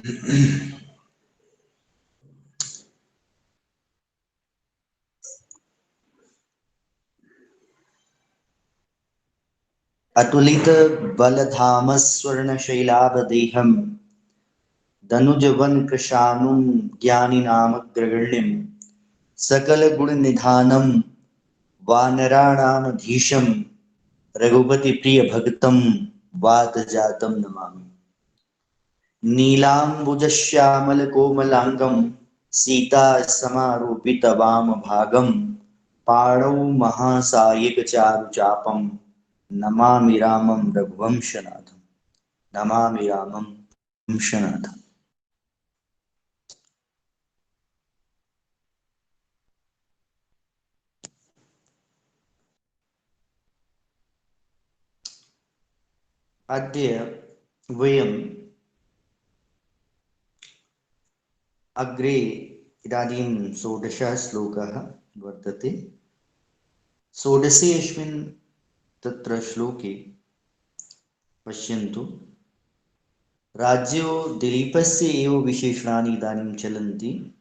अतुलित बलधाम स्वर्ण शैलाभदेहम धनुजवन कृशानुम ज्ञानी नामग्रगण्यम सकल गुण निधानम वानराणामधीशम रघुपति प्रिय भक्तम वात जातम नमामि। नीलांबुजश्यामल कोमलांगम सीता समारूपित वाम भागम पाणौ महासायिक चारुचापम नमामि रामं रघुवंशनाथम। नमामि रामं वंशनाथम। अद्य वयम् अग्रे इदानीं षोडशः श्लोकः वर्तते। षोडशेऽस्मिन् तत्र श्लोके पश्यन्तु, राज्यो दिलीपस्य एव विशेषणानि इदानीं चलन्ति।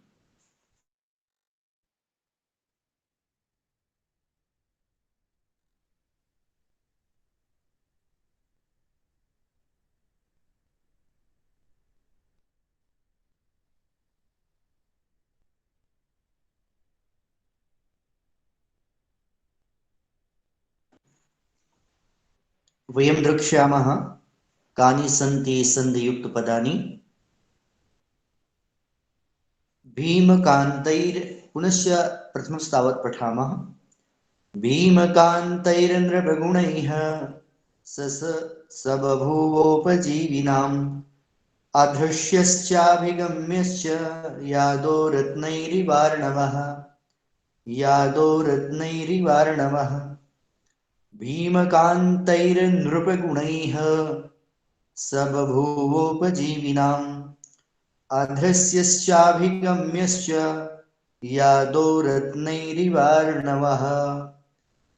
वयं द्रक्ष्यामः कानि सन्ति सन्धियुक्तपदानि। भीमकान्तैर् पुनश्च प्रथमस्तावत् पठामः। भीमकान्तैर्नृपगुणैः स बभूवोपजीविनाम् अधृष्यश्चाभिगम्यश्च यादो रत्नैरिवार्णवः। यादो रत्नैरिवार्णवः। भीमकान्तैर्नृपगुणैः स बभूवोपजीविनाम् अधृष्यश्चाभिगम्यश्च यादो रत्नैरिवार्णवः।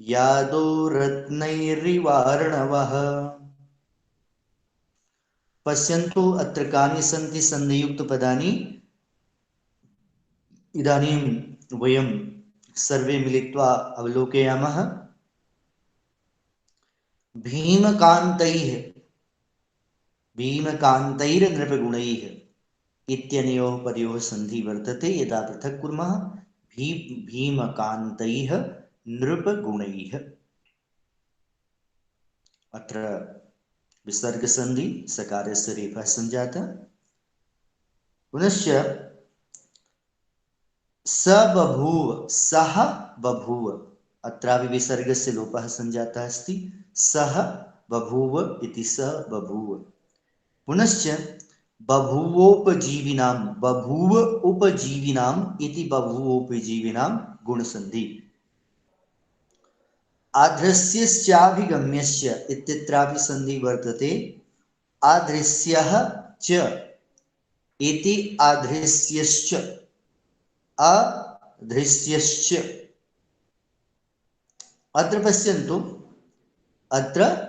यादो रत्नैरिवार्णवः। पश्यन्तु अत्र कानि सन्ति सन्धियुक्तपदानि। इदानीं वयं सर्वे मिलित्वा अवलोकयामः। भीमकान्तैः भीमकान्तैर्नृपगुणैः इत्यनयोः परयोः सन्धि वर्तते। यदा पृथक् कुर्मः भीमकान्तैः नृपगुणैः, अत्र विसर्गसन्धि सकारस्य रेफः सञ्जातः। पुनश्च स बभूव, सः बभूव, अत्रापि विसर्गस्य लोपः सञ्जातः अस्ति। सः बभूव इति स बभूव। पुनश्च बभूवोपजीविनां, बभूव उपजीविनाम् इति बभूवोपजीविनां गुणसन्धि। आधृष्यश्चाभिगम्यश्च इत्यत्रापि सन्धि वर्तते। आधृष्यः च इति आधृष्यश्च, अधृष्यश्च। अत्र पश्यन्तु, अत्र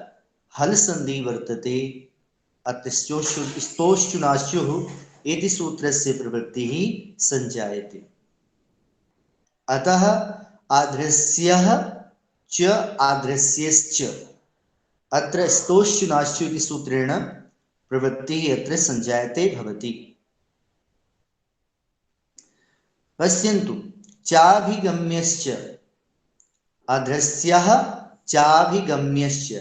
हल सन्धि वर्तते। अत्र स्तोश्चुनाश्युः इति सूत्रस्य प्रवृत्तिः सञ्जायते। अतः आधृष्यः च आधृष्यश्च, अत्र स्तोश्चुनाश्चु इति सूत्रेण प्रवृत्तिः अत्र सञ्जायते भवति। पश्यन्तु, चाभिगम्यश्च, अधृष्यः चाभिगम्यश्च,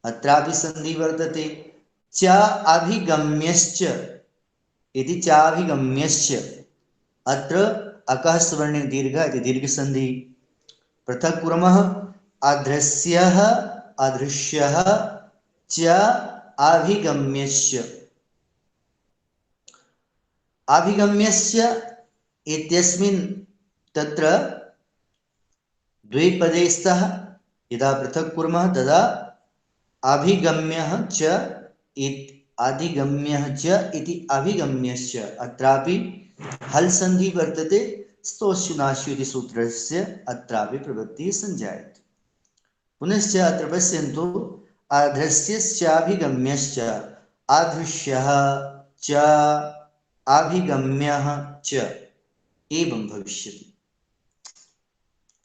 अत्रापि सन्धि वर्तते। च अभिगम्यश्च इति चाभिगम्यश्च, अत्र अकः सवर्णे दीर्घ इति दीर्घसन्धि। पृथक् कुर्मः, अधृष्यः अधृष्यः च अभिगम्यश्च। अभिगम्यश्च इत्यस्मिन् तत्र द्वे पदे स्तः। यदा पृथक् कुर्मः तदा अभिगम्यः च अधिगम्यः च इति अभिगम्यश्च, अत्रापि हल सन्धि वर्तते। स्तोश्चुनाश्यु इति सूत्रस्य अत्रापि प्रवृत्तिः सञ्जायते। पुनश्च अत्र पश्यन्तु, अधृष्यश्चाभिगम्यश्च, अधृष्यः च अभिगम्यः च एवं भविष्यति।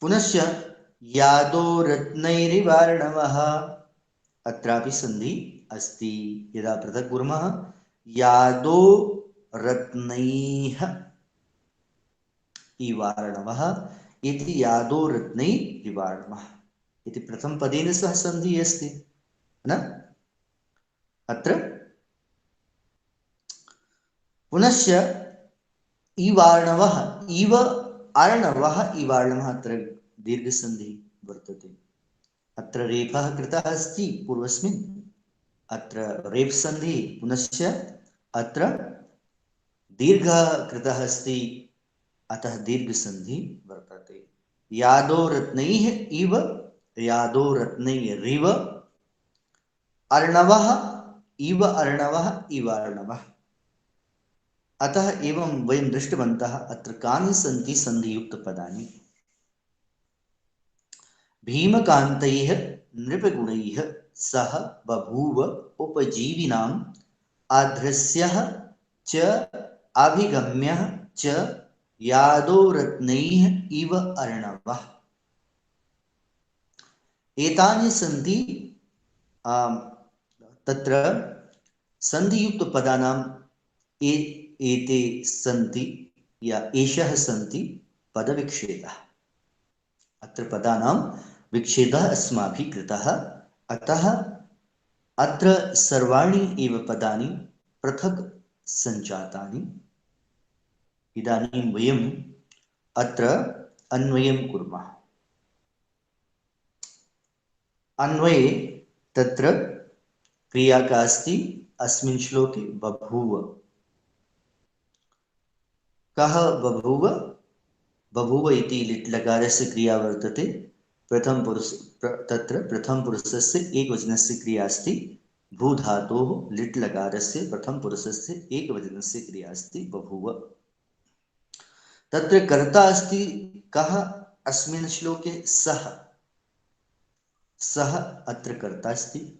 पुनश्च यादो रत्नैरिवार्णवः, अत्रापि संधि अस्ति। यदा पृथक् कुर्मः, यादो रत्नैः इवार्णवः इति यादो रत्नै इवार्णवः इति प्रथमपदेन सह संधि अस्ति न। अत्र पुनश्च इवार्णवः इव अर्णवः इवार्णवः, अत्र दीर्घसन्धि वर्तते। अत्र रेफः कृतः अस्ति पूर्वस्मिन्, अत्र रेफ संधि, पुनश्च अत्र दीर्घः कृतः अस्ति, अतः दीर्घसन्धि वर्तते। यादो रत्नैः इव यादो रत्नैरिव अर्णवः इव अर्णवः इवार्णवः। अतः एवं वयं दृष्टवन्तः अत्र कानि सन्ति सन्धियुक्तपदानि। भीमकान्तैः नृपगुणैः सह बभूव उपजीविनाम् आध्रस्यः च अभिगम्यः च यादो रत्नैः इव अर्णवः। एतानि सन्ति तत्र सन्धियुक्तपदानाम् एते सन्ति या एषः सन्ति पदविच्छेदः। अत्र पदानां विच्छेदः अस्माभिः कृतः, अतः अत्र सर्वाणि एव पदानि पृथक् सञ्जातानि। इदानीं वयम् अत्र अन्वयं कुर्मः। अन्वये तत्र क्रिया का अस्ति अस्मिन् श्लोके बभूव। कः बभूव? बभूव इति लिट् लकारस्य क्रिया वर्तते। तत्र प्रथमपुरुषस्य एकवचनस्य क्रिया अस्ति। भूधातोः लिट् लकारस्य प्रथमपुरुषस्य एकवचनस्य क्रिया अस्ति बभूव। तत्र कर्ता अस्ति कः अस्मिन् श्लोके? सः। सः अत्र कर्ता अस्ति।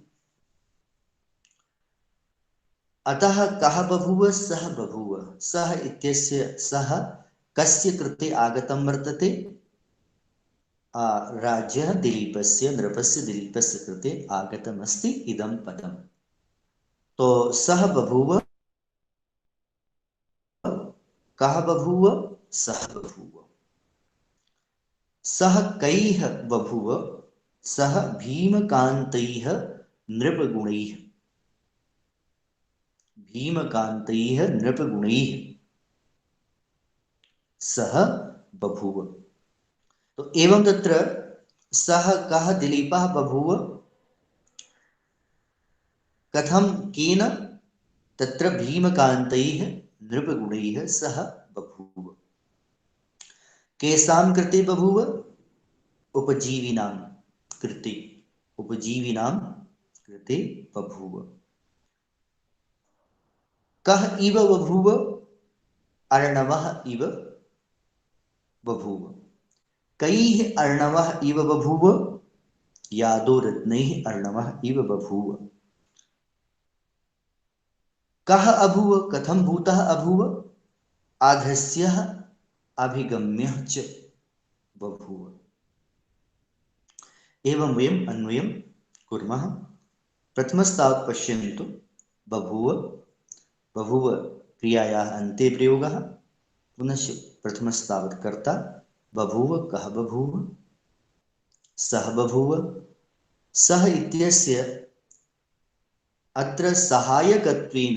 अतः कः बभूव? सः बभूव। सः इत्यस्य सः कस्य कृते आगतं वर्तते? राज्यः दिलीपस्य, नृपस्य दिलीपस्य कृते आगतमस्ति इदं पदम्। तो सः बभूव। कः बभूव? सः बभूव। सः कैः बभूव? सः भीमकान्तैः नृपगुणैः। भीमकान्तैः नृपगुणैः सः बभूव। तो एवं तत्र सः कः दिलीपः बभूव? कथं केन? तत्र भीमकान्तैः नृपगुणैः सः बभूव। केषां कृते बभूव? उपजीविनां कृते। उपजीविनां कृते बभूव। कः इव बभूव? अर्णवः इव बभूव। कैः अर्णवः इव बभूव? यादो रत्नैः अर्णवः इव बभूव। कः अभूव? कथं भूतः अभूव? आधस्यः अभिगम्यः च बभूव। एवं वयम् अन्वयं कुर्मः। प्रथमस्तावत् पश्यन्तु, बभूव बभूव क्रियायाः अन्ते प्रयोगः। पुनश्च प्रथमस्तावत् कर्ता बभूव। कः बभूव? सः बभूव। सः इत्यस्य अत्र सहायकत्वेन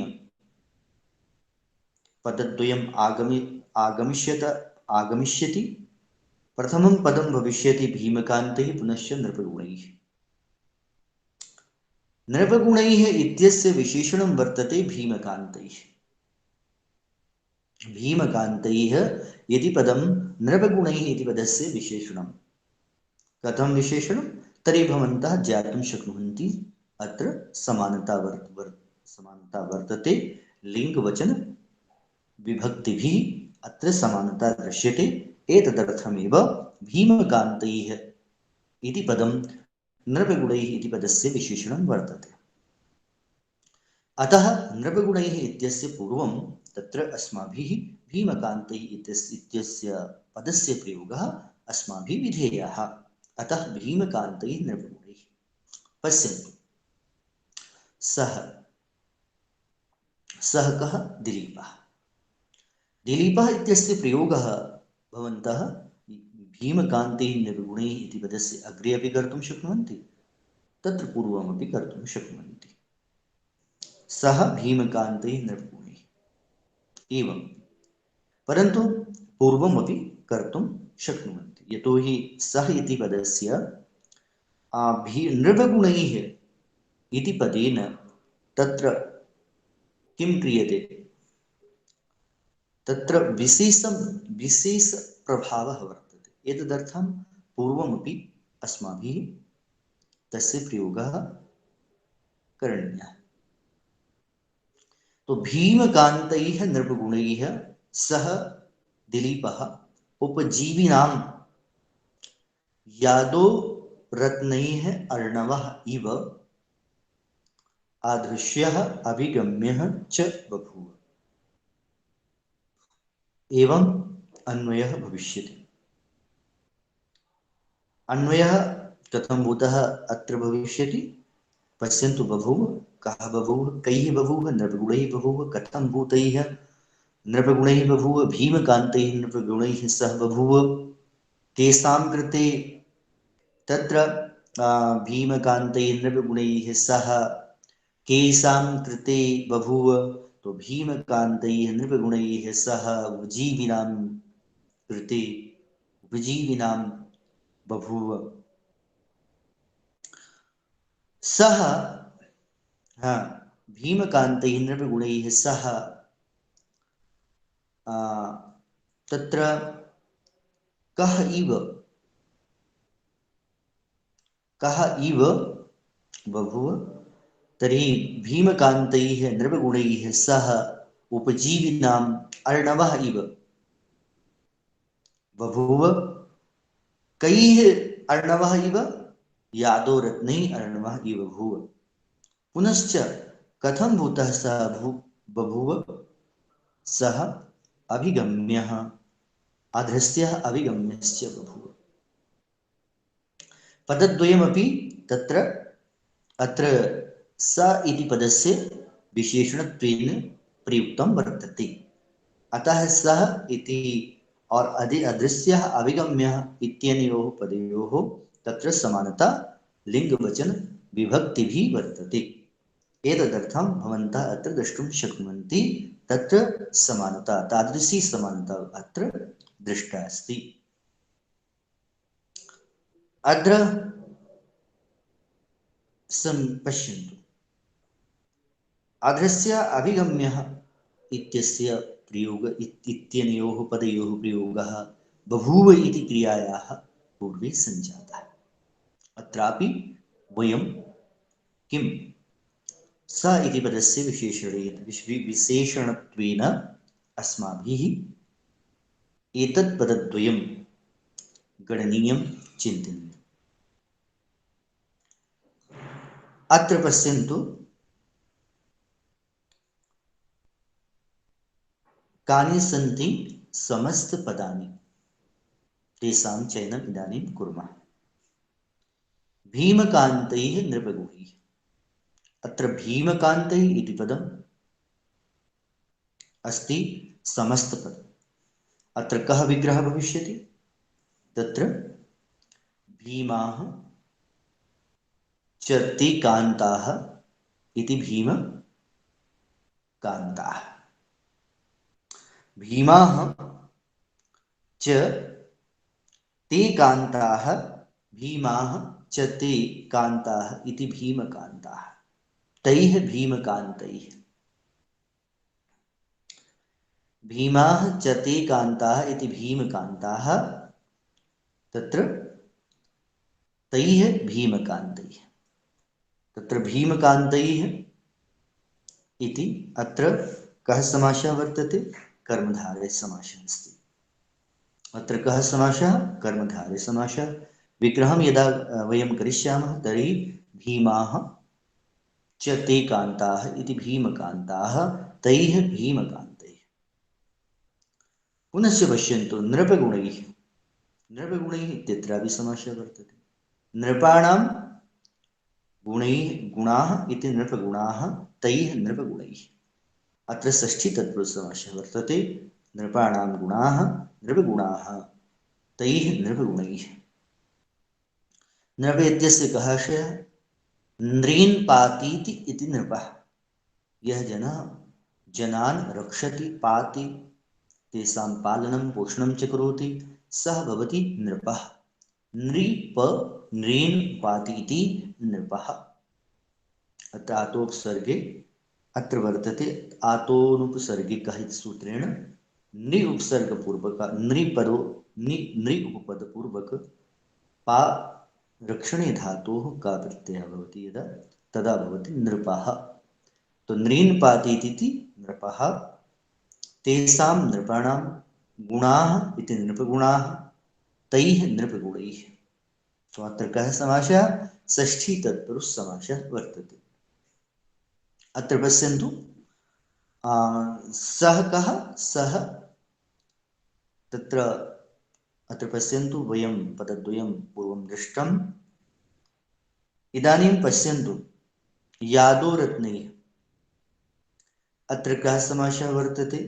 पदद्वयम् आगमिष्यति। प्रथमं पदं भविष्यति भीमकान्तैः पुनश्च नृपगुणैः। नृपगुणैः इत्यस्य विशेषणं वर्तते भीमकान्तैः। भीमकान्तैः इति पदं नृपगुणैः इति पदस्य विशेषणं। कथं विशेषणं? तर्हि भवन्तः ज्ञातुं शक्नुवन्ति। अत्र समानता वर्तते। लिङ्गवचन विभक्तिभिः अत्र समानता दृश्यते। एतदर्थमेव भीमकान्तैः इति पदं नृपगुणैः इति पदस्य विशेषणं वर्तते। अतः नृपगुणैः इत्यस्य पूर्वं तत्र अस्माभिः भीमकान्तैः इत्यस्य पदस्य प्रयोगः अस्माभिः विधेयः। अतः भीमकान्तैः नृपगुणैः। पश्यन्तु, सः कः? दिलीपः। दिलीपः इत्यस्य प्रयोगः भवन्तः भीमकान्तैः नृपगुणैः इति पदस्य अग्रे अपि कर्तुं शक्नुवन्ति, तत्र पूर्वमपि कर्तुं शक्नुवन्ति। सः भीमकान्तैः नृपगुणैः एवं, परन्तु पूर्वमपि कर्तुं शक्नुवन्ति, यतोहि सः इति पदस्य नृपगुणैः इति पदेन तत्र किं क्रियते? तत्र विशेषप्रभावः वर्तते। एतदर्थं पूर्वमपि अस्माभिः तस्य प्रयोगः करणीयः। तो भीमकान्तैः नृपगुणैः सह दिलीपः उपजीविनां यादो रत्नैः अर्णवः इव आदृश्यः अभिगम्यः च बभूव। एवं अन्वयः भविष्यति। अन्वयः कथं भूतः अत्र भविष्यति? पश्यन्तु, बभूव कः बभूव, कैः बभूव? नृपगुणैः बभूव। कथं भूतैः? नृपगुणैः बभूव। भीमकान्तैः नृपगुणैः सह बभूव। तेषां कृते तत्र भीमकान्तैः नृपगुणैः सह केषां कृते बभूव? तो भीमकान्तैः नृपगुणैः सह उपजीविनां कृते उपजीविनां बभूव। सः भीमकान्तैः नृपगुणैः सह तत्र कः इव बभूव। तर्हि भीमकान्तैः नृपगुणैः सह उपजीविनाम् अर्णवः इव बभूव। कैः अर्णवः इव? यादो रत्नैः अर्णवः इव बभूव। पुनश्च कथं भूतः सः बभूव? सः अभिगम्यः, अधृष्यः अभिगम्यश्च बभूव। पदद्वयमपि तत्र अत्र स इति पदस्य विशेषणत्वेन प्रयुक्तं वर्तते। अतः सः इति और अदृश्यः अभिगम्यः इत्यनयोः पदयोः तत्र समानता लिङ्गवचन विभक्ति भी वर्तते। एतदर्थं भवन्तः अत्र द्रष्टुं शक्नुवन्ति, तत्र समानता, तादृशी समानता अत्र दृष्टा अस्ति। अत्र पश्यन्तु, अधृष्य अभिगम्यः इत्यस्य प्रयोग इत्यनयोः पदयोः प्रयोगः बभूव इति क्रियायाः पूर्वे सञ्जातः। अत्रापि वयं किं स इति पदस्य विशेषणत्वेन अस्माभिः एतत् पदद्वयं गणनीयं, चिन्तनीयम्। अत्र पश्यन्तु, कानि सन्ति समस्तपदानि, तेषां चयनम् इदानीं कुर्मः। भीमकान्तैः नृपगुणैः। अत्र भीमकान्तैः इति पदम् अस्ति समस्तपदम्। अत्र कः विग्रहः भविष्यति? तत्र भीमाः च ते कान्ताः इति भीमकान्ताः। भीमाः च ते कान्ताः, भीमाः च ते कान्ताः इति भीमकान्ताः। तैः भीमकान्तैः। भीमाः च ते कान्ताः इति भीमकान्ताः, तत्र तैः भीमकान्तैः। तत्र भीमकान्तैः इति अत्र कः समासः वर्तते? कर्मधारय समासः अस्ति। अत्र कः समासः? कर्मधारय समासः। विग्रहं यदा वयं करिष्यामः तर्हि भीमाः च ते कान्ताः इति भीमकान्ताः, तैः भीमकान्तैः। पुनश्च पश्यन्तु नृपगुणैः, नृपगुणैः इत्यत्रापि समासः वर्तते। नृपाणां गुणैः गुणाः इति नृपगुणाः तैः नृपगुणैः, अत्र षष्ठी तत्पुरुषसमासः वर्तते। नृपाणां गुणाः नृपगुणाः तैः नृपगुणैः। नृप इत्यस्य कः आशयः? नृन् पातीति इति नृपः, यः जनः जनान् रक्षति, पाति, तेषां पालनं पोषणं च करोति, सः भवति नृपः। नृप नृन् पातीति नृपः। अत्र आतोपसर्गे अत्र वर्तते आतोनुपसर्गे कः इति सूत्रेण नृ उपसर्गपूर्वक नृपदो नृ उपपदपूर्वक पा रक्षणे धातोः का प्रत्ययः भवति यदा, तदा भवति नृपः। तो नृन् पातीति नृपः, तेषां नृपाणां गुणाः इति नृपगुणाः, तैः नृपगुणैः। तो अत्र कः समासः? षष्ठी तत्पुरुष समासः वर्तते। अत्र पश्यन्तु सः कः? सः तत्र अत्र पश्यन्तु, वयं पदद्वयं पूर्वं दृष्टम्। इदानीं पश्यन्तु यादोरत्नैः, अत्र कः समासः वर्तते?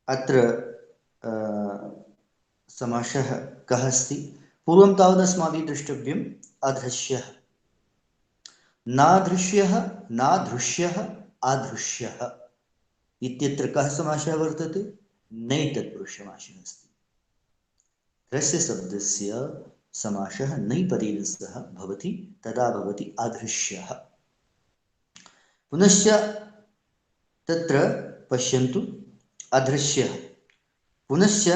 अत्र समासः कः अस्ति? पूर्वं तावत् अस्माभिः द्रष्टव्यम् अधृष्यः, नाधृष्यः, नाधृष्यः, अधृष्यः इत्यत्र कः समासः वर्तते? नै तत्पुरुषसमासः अस्ति। ह्रस्य शब्दस्य समासः नै पदेन सह भवति, तदा भवति अधृष्यः। पुनश्च तत्र पश्यन्तु अधृष्यः, पुनश्च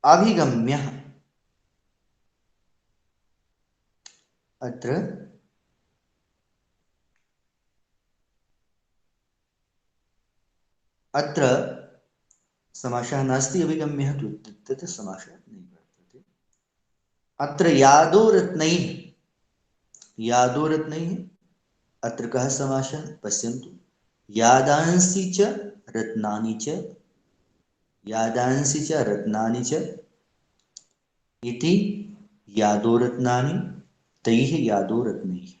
अभिगम्यः, अत्र अत्र समासः नास्ति, अभिगम्यः तु तत् समासः न वर्तते। अत्र यादोरत्नैः, यादोरत्नैः अत्र कः समासः? पश्यन्तु यादांसि च रत्नानि च, यादांसि च रत्नानि च इति यादोरत्नानि तैः यादोरत्नैः।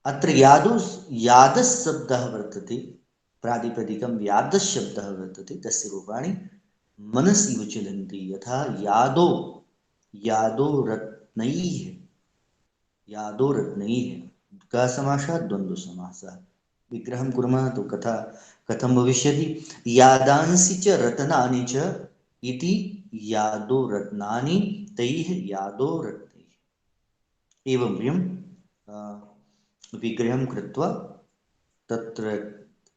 अत्र यादस् शब्दः वर्तते, प्रातिपदिकं यादस् शब्दः वर्तते, तस्य रूपाणि मनसि विचलन्ति। यथा यादो, यादो रत्नैः, यादो रत्नैः, कः समासः? द्वन्द्वसमासः। विग्रहं कुर्मः तो कथं भविष्यति? यादांसि च रत्नानि च इति यादो रत्नानि तैः यादो रत्नैः। एवं वयं विग्रहं कृत्वा तत्र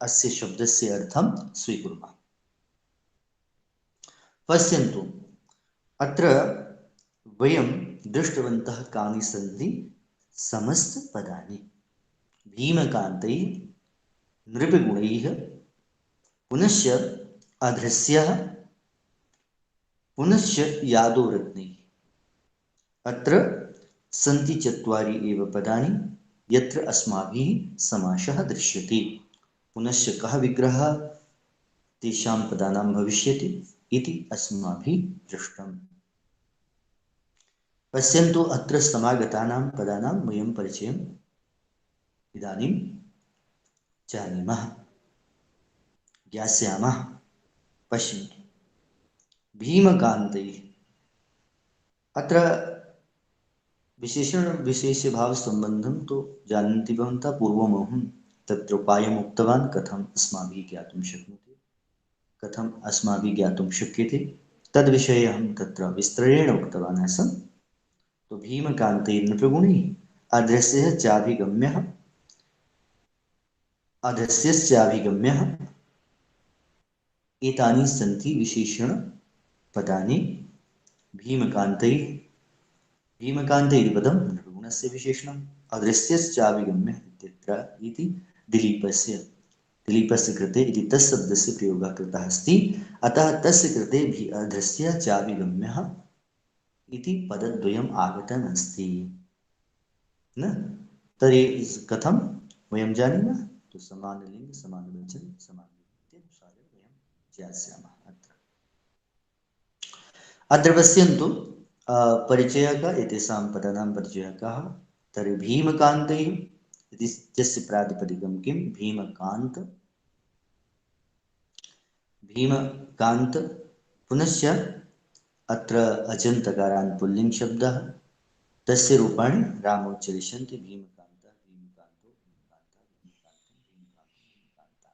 अस्य शब्दस्य अर्थं स्वीकुर्मः। पश्यन्तु अत्र वयं दृष्टवन्तः कानि सन्ति समस्तपदानि। भीमकान्तैः, नृपगुणैः, पुनश्च अधृष्यः, पुनश्च यादोरत्नैः। अत्र सन्ति चत्वारि एव पदानि यत्र अस्माभिः समासः दृश्यते। पुनश्च कः विग्रहः तेषां पदानां भविष्यति इति अस्माभिः दृष्टम्। पश्यन्तु अत्र समागतानां पदानां वयं परिचयम् इदानीं जानीमः, ज्ञास्यामः। पश्यन्तु भीमकान्तैः, अत्र विशेषभावसम्बन्धं तो जानन्ति भवन्तः। पूर्वमहं तत्र उपायम् उक्तवान् कथम् अस्माभिः ज्ञातुं शक्नोति, कथम् अस्माभिः ज्ञातुं शक्यते, तद्विषये अहं तत्र विस्तरेण उक्तवान् आसम्। तो भीमकान्तैः नृपगुणैः अधृष्यः चाभिगम्यः, अधृष्यश्चाभिगम्यः, एतानि सन्ति विशेषणपदानि। भीमकान्तैः, भीमकान्तैः इति पदं नृपगुणस्य विशेषणम्, अधृष्यश्चाभिगम्यः इत्यत्र इति दिलीपस्य कृते इति तत्शब्दस्य प्रयोगः कृतः अस्ति, अतः तस्य कृते अधृष्यः चाभिगम्यः इति पदद्वयम् आगतम् अस्ति न। तर्हि कथं वयं जानीमः तो समानलिङ्ग समानवचन समानलिङ्ग वयं ज्ञास्यामः। अत्र पश्यन्तु परिचयः एतेषां पदानां परिचयः कः तर्हि भीमकान्तैः इत्यस्य प्रातिपदिकं किं भीमकान्त भीमकान्त पुनश्च अत्र अजन्तकारान् पुल्लिङ्ग शब्दः तस्य रूपाणि रामोच्चरिष्यन्ति भीमकान्त भीमकान्तो भीमकान्ता भीमकान्तं भीमकान्तो भीमकान्ता।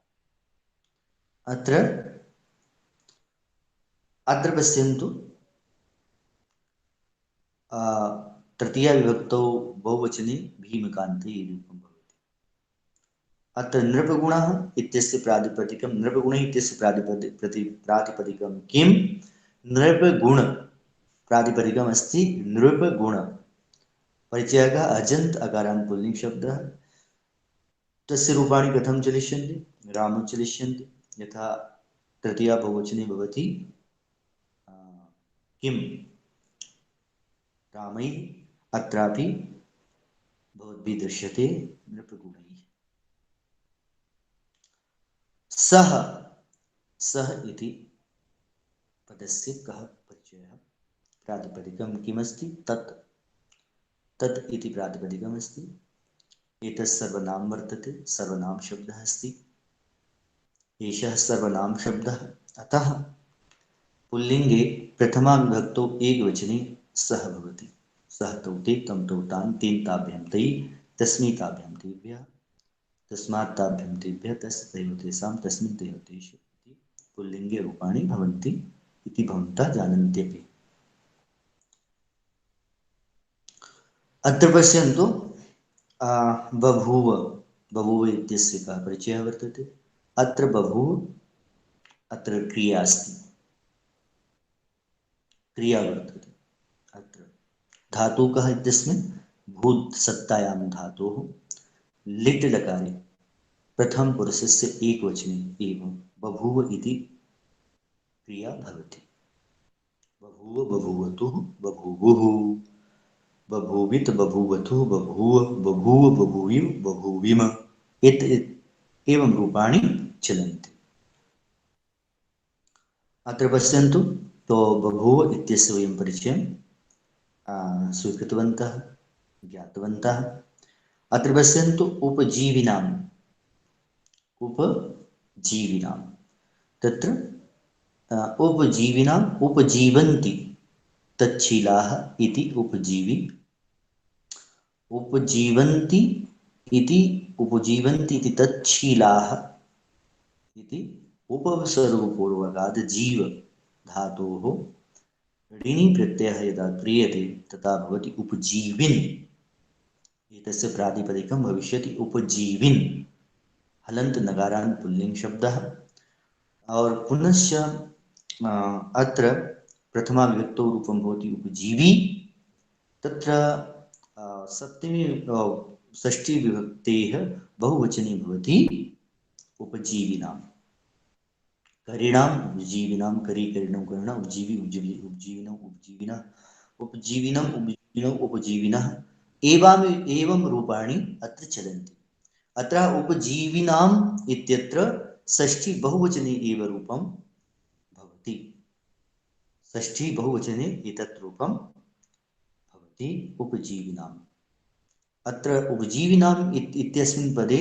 अत्र पश्यन्तु तृतीया विभक्तौ बहुवचने भीमकान्ते रूपं भवति। अत्र नृपगुणः इत्यस्य प्रातिपदिकं नृपगुणः इत्यस्य प्रातिपदिकं किं नृपगुण प्रातिपदिकम् अस्ति नृपगुण। परिचयः अजन्त अकारान्त पुल्लिङ्ग शब्दः तस्य रूपाणि कथं चलिष्यन्ति रामोच्चरिष्यन्ति यथा तृतीया बहुवचने भवति किं रामैः अत्रापि भवद्भिः दृश्यते नृपगुणैः। सः सः इति पदस्य कः परिचयः प्रातिपदिकं किमस्ति तत् तत् इति प्रातिपदिकमस्ति। एतत् सर्वनाम वर्तते सर्वनाम शब्दः अस्ति। एषः सर्वनाम शब्दः अतः पुल्लिङ्गे प्रथमा विभक्तौ एकवचने सः भवति। सः तौ ते तं तौ तान् तेन ताभ्यां तैः तस्मै ताभ्यां तेभ्यः तस्मात् ताभ्यां तेभ्यः तस्य तयोः तेषां तस्मिन् तयोः तेषु इति पुल्लिङ्गे रूपाणि भवन्ति इति भवन्तः जानन्त्यपि। अत्र पश्यन्तु बभूव बभूव इत्यस्य कः परिचयः वर्तते। अत्र बभूव अत्र क्रिया अस्ति क्रिया वर्तते। अत्र धातुः कः इत्यस्मिन् भूत् सत्तायां धातोः लिट् लकारे प्रथम पुरुषस्य एकवचने एवं बभूव इति क्रिया भवति। बभूव बभूवतुः बभूवुः बभूवित बभूवतुः बभूव बभूव बभूविव बभूविम एवं रूपाणि चलन्ति। अत्र पश्यन्तु तो बभूव इत्यस्य वयं परिचयं स्वीकृतवन्तः ज्ञातवन्तः। अत्र पश्यन्तु उपजीविनाम् तत्र उपजीविनाम् उपजीवन्ति तच्छीलाः इति उपजीवन्ति इति तच्छीलाः इति उपसर्गपूर्वकात् जीव धातोः ऋणि प्रत्ययः यदा क्रियते तथा भवति उपजीविन्। एतस्य प्रातिपदिकं भविष्यति उपजीविन् हलन्त नकारान्त पुल्लिङ्ग शब्दः। और पुनश्च अत्र प्रथमा विभक्तौ रूपं भवति उपजीवी। तत्र सप्तमी षष्ठी विभक्तेः बहुवचने भवति उपजीविनां करीणाम् उपजीविनां करीकरिणौ करिणः उपजीविनम् उपजीविनः एवं रूपाणि अत्र चलन्ति। अत्र उपजीविनाम् इत्यत्र षष्ठी बहुवचने एव रूपं भवति। षष्ठी बहुवचने एतत् रूपं भवति उपजीविनाम्। अत्र उपजीविनाम् इत्यस्मिन् पदे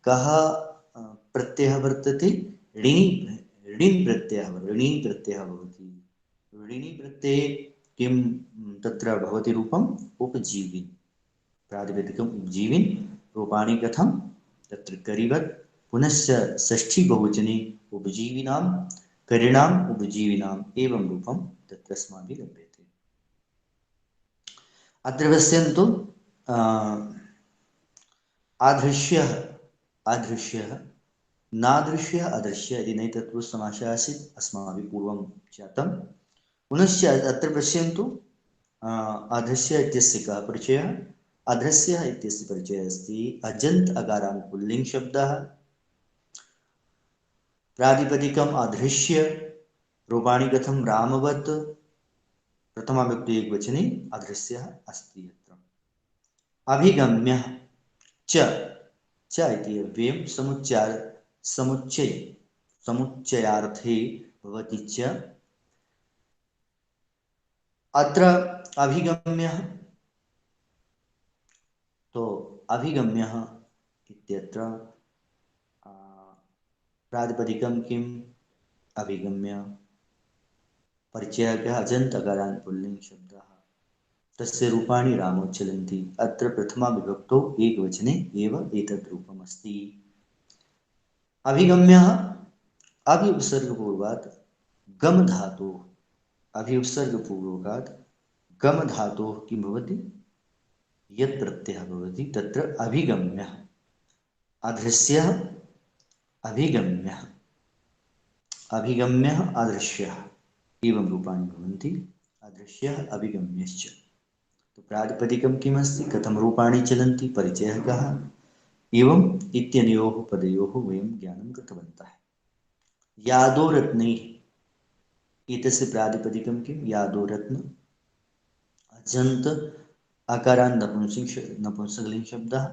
कः प्रत्ययः वर्तते ऋणि प्रत्ययः भवति। ऋणि प्रत्यये किं तत्र भवति रूपम् उपजीविन् प्रातिपदिकम् उपजीविन् रूपाणि कथं तत्र करिवत् पुनश्च षष्ठी बहुवचने उपजीविनां करिणाम् उपजीविनाम् एवं रूपं तत्र अस्माभिः लभ्यते। अत्र पश्यन्तु आदृश्यः नादृश्यः अदृश्य इति नैतत्पुरुषसमासः आसीत् अस्माभिः पूर्वं ज्ञातं। पुनश्च अत्र पश्यन्तु अदृश्य इत्यस्य कः परिचयः अदृश्यः इत्यस्य परिचयः अस्ति अजन्त अकारान्त पुल्लिङ्ग शब्दः प्रातिपदिकम् अदृश्य रूपाणि कथं रामवत् प्रथमा विभक्ति एकवचने अदृश्यः अस्ति। अत्र अभिगम्यः च च इति अव्ययं समुच्चयार्थे भवति च। अत्र अभिगम्यः, तो अभिगम्यः इत्यत्र प्रातिपदिकं किम्? अभिगम्य। परिचयः अजन्तकारान् पुल्लिङ्ग शब्दः, तस्य रूपाणि रामोच्चलन्ति। अत्र प्रथमा विभक्तौ एकवचने एव एतत् रूपम् अस्ति। अभिगम्यः अभि उपसर्गपूर्वात् गम धातोः, अभि उपसर्गपूर्वकात् गम धातोः किं भवति? यत् प्रत्ययः भवति तत्र अभिगम्यः। अदृश्यः अभिगम्यः, अभिगम्यः अदृश्यः एवं रूपाणि भवन्ति। अदृश्यः अभिगम्यश्च। तो प्रातिपदिकं किमस्ति? कथं रूपाणि चलन्ति? परिचयः कः? एवम् इत्यनयोः पदयोः वयं ज्ञानं कृतवन्तः। यादो रत्नैः, एतस्य प्रातिपदिकं किं? यादो रत्न। अजन्त अकारान् नपुंसकलिङ्ग शब्दः।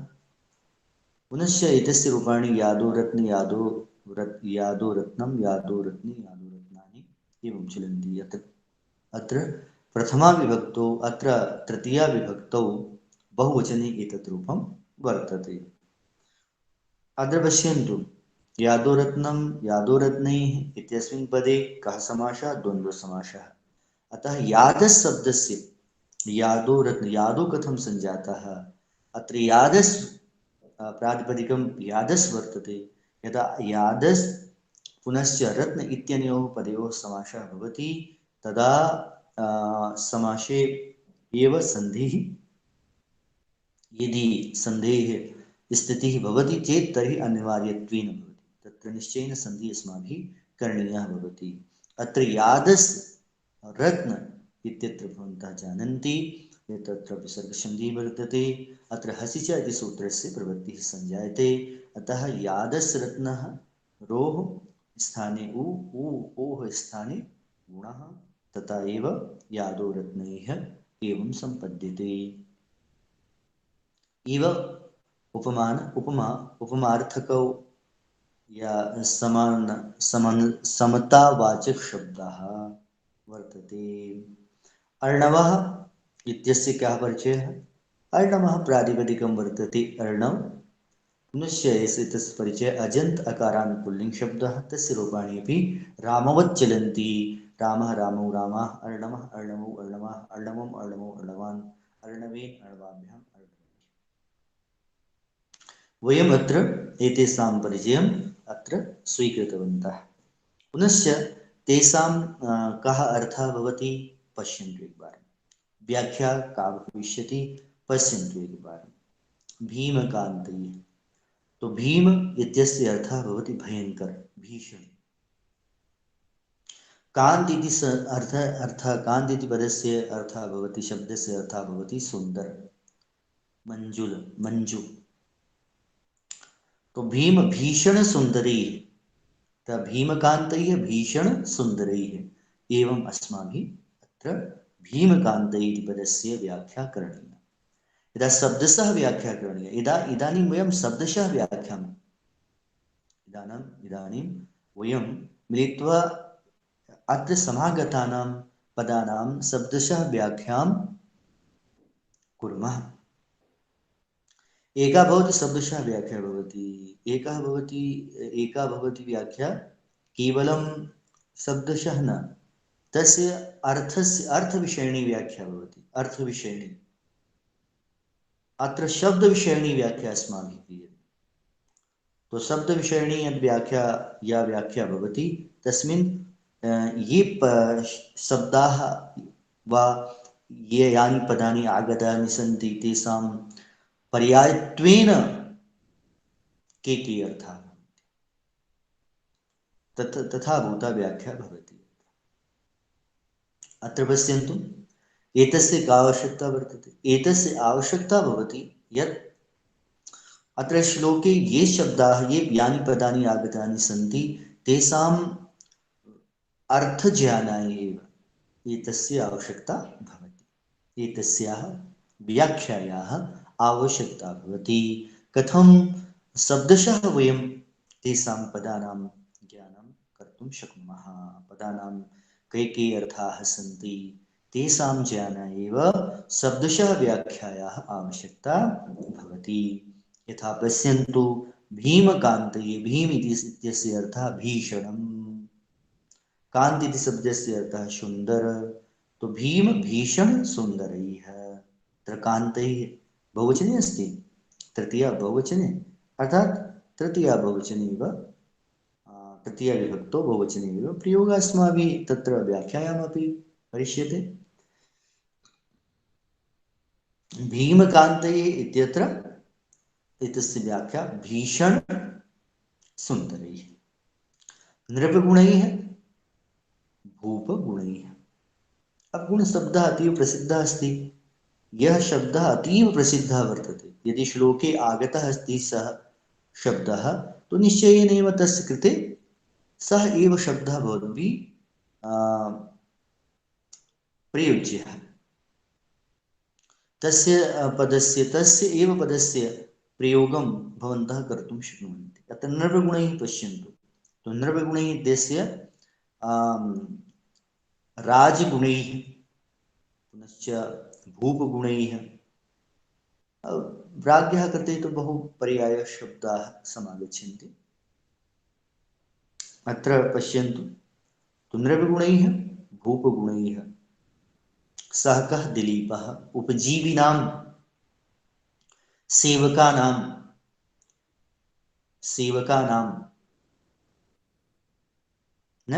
पुनश्च एतस्य रूपाणि यादो रत्न, यादो रत्नं, यादो रत्नि, यादो रत्नानि एवं चलन्ति। अत्र प्रथमा विभक्तौ, अत्र तृतीया विभक्तौ बहुवचने एतत् रूपं वर्तते। अत्र पश्यन्तु, यादो रत्नं, यादो रत्नैः इत्यस्मिन् पदे कः समासः? द्वन्द्वसमासः। अतः यादस् शब्दस्य यादो रत्न, यादो कथं सञ्जातः? अत्र यादस् प्रातिपदिकं यादस् वर्तते। यदा यादस् पुनश्च रत्न इत्यनयोः पदयोः समासः भवति तदा समासे एव सन्धिः, यदि सन्धेः स्थितिः भवति चेत् तर्हि अनिवार्यत्वेन भवति, तत्र निश्चयेन सन्धिः अस्माभिः करणीयः भवति। अत्र यादस् रत्न इत्यत्र भवन्तः जानन्ति तत्र विसर्गसन्धिः वर्तते। अत्र हसि च इति सूत्रस्य प्रवृत्तिः सञ्जायते। अतः यादस् रत्नः रोः स्थाने उ, ओः स्थाने गुणः, तथा एव यादो रत्नैः एवं सम्पद्यते। इव उपमार्थकौ या समतावाचक शब्दः वर्तते। अर्णवः इत्यस्य कः परिचयः? अर्णवः प्रातिपदिकं वर्तते अर्णव। पुनश्च एतस्य परिचयः अजन्त अकारान् पुल्लिङ्ग शब्दः, तस्य रूपाणि अपि रामवत् चलन्ति। रामः, रामौ, रामाः, अर्णवः, अर्णवौ, अर्णवाः, अर्णवम्, अर्णवौ, अर्णवान्, अर्णवेन्, अर्णवाभ्याम्, वयम् अत्र एतेषां परिचयम् अत्र स्वीकृतवन्तः। पुनश्च तेषां कः अर्थः भवति पश्यन्तु एकवारं। व्याख्या का भविष्यति पश्यन्तु एकवारं। भीमकान्तैः, तो भीम इत्यस्य अर्थः भवति भयङ्कर, भीषण। कान्त इति अर्थः, कान्त इति पदस्य अर्थः भवति, शब्दस्य अर्थः भवति सुन्दर, मंजुल, मंजु। तो भीम भीषण सुन्दरैः, त भीमकान्तैः भीषण सुन्दरैः एवम् अस्माभिः अत्र भीमकान्तैः इति पदस्य व्याख्या करणीया। यदा शब्दशः व्याख्या करणीया, इदानीं वयं शब्दशः व्याख्यां, इदानीं वयं मिलित्वा अत्र समागतानां पदानां शब्दशः व्याख्यां कुर्मः। एका भवति शब्दशः व्याख्या भवति, एका भवति व्याख्या केवलं शब्दशः न, तस्य अर्थस्य अर्थविषयिणी व्याख्या भवति, अर्थविषयिणी। अत्र शब्दविषयिणी व्याख्या अस्माभिः क्रियते। तो शब्दविषयिणी यद् व्याख्या भवति तस्मिन् ये शब्दाः वा ये यानि पदानि आगतानि सन्ति तेषां पर्यायत्वेन के अर्थाः तथा भूता व्याख्या भवति। अत्र पश्यन्तु, एतस्य का आवश्यकता वर्तते? एतस्य आवश्यकता भवति यत् अत्र श्लोके ये शब्दाः, यानि पदानि आगतानि सन्ति तेषाम् अर्थज्ञानाय एव एतस्य आवश्यकता भवति, एतस्याः व्याख्यायाः आवश्यकता भवति। कथं शब्दशः वयं तेषां पदानां ज्ञानं कर्तुं शक्नुमः। पदानां के के अर्थाः सन्ति तेषां ज्ञानाय एव शब्दशः व्याख्यायाः आवश्यकता भवति। यथा पश्यन्तु भीमकान्तये, भीम इत्यस्य अर्थः भीषणं, कांत इति शब्दस्य अर्थः सुन्दर, तो भीम भीषण सुन्दरैः। तत्र कान्तैः बहुवचने अस्ति, तृतीया बहुवचने, अर्थात तृतीया बहुवचने एव, तृतीया विभक्तो बहुवचने एव प्रयोगः अस्माभिः तत्र व्याख्यायामपि करिष्यते। भीमकान्तये इत्यत्र एतस्य व्याख्या भीषण सुन्दरैः, नृपगुणैः, भूपगुणैः। अब गुण शब्दः अतीव प्रसिद्धः अस्ति। यह शब्दः अतीव प्रसिद्धः वर्तते। यदि श्लोके आगतः अस्ति सः शब्दः, तो निश्चयेनैव तस्य कृते सः एव शब्दः भवद्भिः प्रयुज्यः। तस्य एव पदस्य प्रयोगं भवन्तः कर्तुं शक्नुवन्ति। अत्र नृपगुणैः पश्यन्तु, तो नृपगुणैः इत्यस्य राजगुणैः पुनश्च भूपगुणैः, प्राज्ञः कृते तो बहु पर्याय शब्दाः समागच्छन्ति। अत्र पश्यन्तु, तो नृपगुणैः भूपगुणैः सः कः दिलीपः उपजीविनां सेवकानां न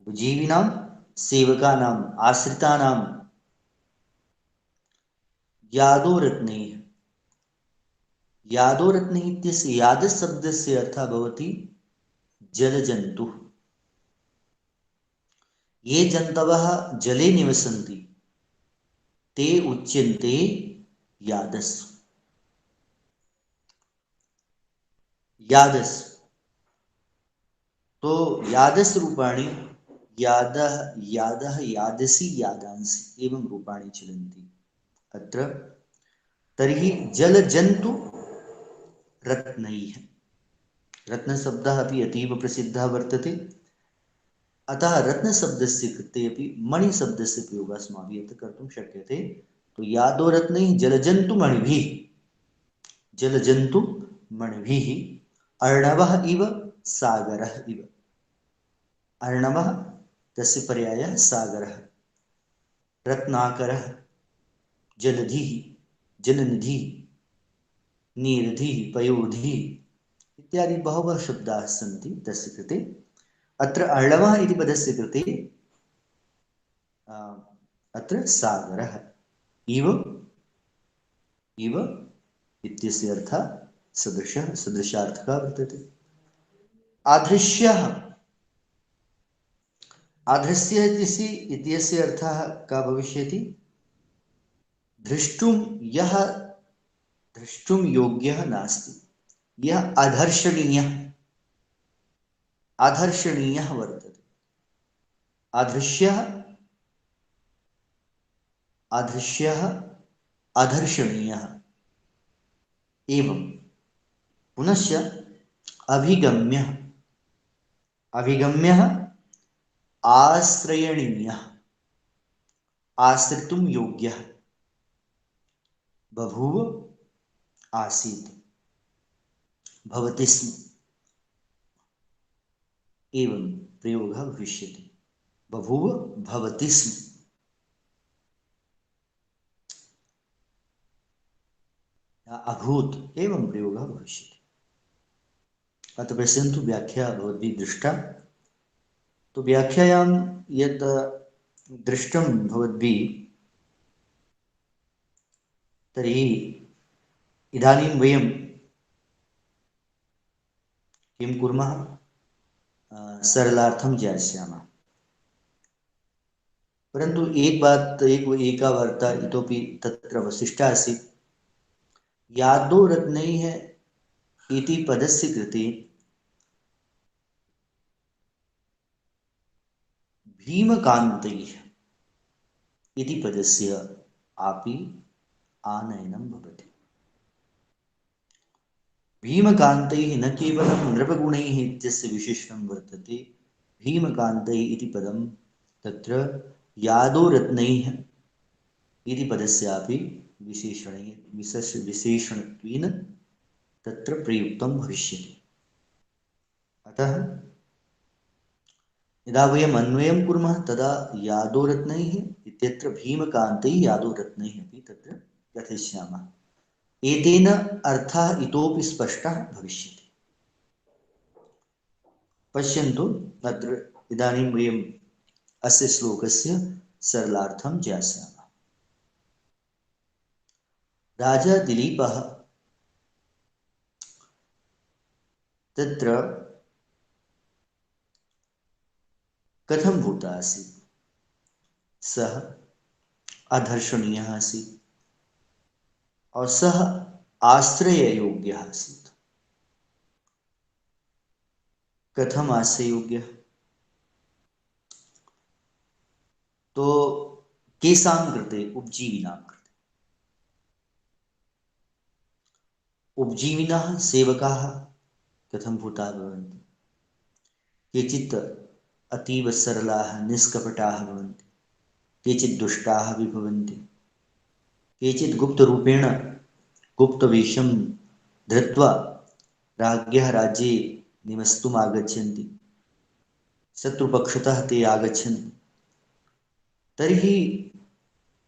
उपजीविनां सेवकानाम् आश्रितानां यादोरत्नैः। यादोरत्नैः इत्यस्य यादशब्दस्य अर्थः भवति जलजन्तुः। ये जन्तवः जले निवसन्ति ते उच्यन्ते यादस्। यादस्, तो यादस् रूपाणि यादः, यादः, यादसि, यादांसि एवं रूपाणि चलन्ति अत्र। तर्हि जलजन्तु रत्नैः, रत्नशब्दः अपि अतीव प्रसिद्धः वर्तते। अतः रत्नशब्दस्य कृते अपि मणिशब्दस्य प्रयोगः अस्माभिः अत्र कर्तुं शक्यते। तो यादो रत्नैः जलजन्तुमणिभिः, जलजन्तुमणिभिः अर्णवः इव सागरः इव। अर्णवः तस्य पर्यायः सागरः, रत्नाकरः जलधिः, जलनिधिः, नीरधिः, पयोधिः इत्यादि बहवः शब्दाः सन्ति तस्य कृते। अत्र अर्णवः इति पदस्य कृते अत्र सागरः इव इव इत्यस्य अर्थः सदृशः, सदृशार्थकः वर्तते। आधृष्यः, आधृष्य इत्यस्य अर्थः का भविष्यति? दृष्टुं यः दृष्टुं योग्यः नास्ति, यः अधर्षणीयः, अधर्षणीयः वर्तते। आधृष्यः, आधृष्यः अधर्षणीयः। एवं पुनश्च अभिगम्यः, अभिगम्यः आश्रयणीयः, आश्रितुं योग्यः। बभूव आसीत्, भवति स्म एवं प्रयोगः भविष्यति। बभूव भवति स्म, अभूत् एवं प्रयोगः भविष्यति। अतः पश्यन्तु, व्याख्या भवद्भिः दृष्टा। तो व्याख्यायां यत् दृष्टं भवद्भिः, तर्हि इदानीं वयं किं कुर्मः? सरलार्थं ज्ञास्यामः। परन्तु एका वार्ता इतोपि तत्र अवशिष्टा आसीत्। यादो रत्नैः इति पदस्य कृते भीमकान्तैः इति पदस्य अपि आनयनं भवति। भीमकान्तैः न केवलं नृपगुणैः इत्यस्य विशेषणं वर्तते। भीमकान्तैः इति पदं तत्र यादोरत्नैः इति पदस्यापि विशेषणत्वेन तत्र प्रयुक्तं भविष्यति। अतः यदा वयम् अन्वयं कुर्मः तदा यादोरत्नैः इत्यत्र भीमकान्तैः यादोरत्नैः अपि तत्र कथयिष्यामः। एतेन अर्थः इतोपि स्पष्टः भविष्यति। पश्यन्तु अत्र इदानीं वयम् अस्य श्लोकस्य सरलार्थं ज्ञास्यामः। राजा दिलीपः तत्र कथं भूतः आसीत्? सः अधर्षणीयः आसीत् और सः आश्रययोग्यः आसीत्। कथम् आश्रययोग्यः? तो केषां कृते? उपजीविनां कृते। उपजीविनः सेवकाः कथं भूताः भवन्ति? केचित् अतीव सरलाः निष्कपटाः भवन्ति, केचित् दुष्टाः अपि भवन्ति, केचित् गुप्तरूपेण गुप्तवेषं धृत्वा राज्ञः राज्ये निवस्तुम् आगच्छन्ति, शत्रुपक्षतः ते आगच्छन्ति। तर्हि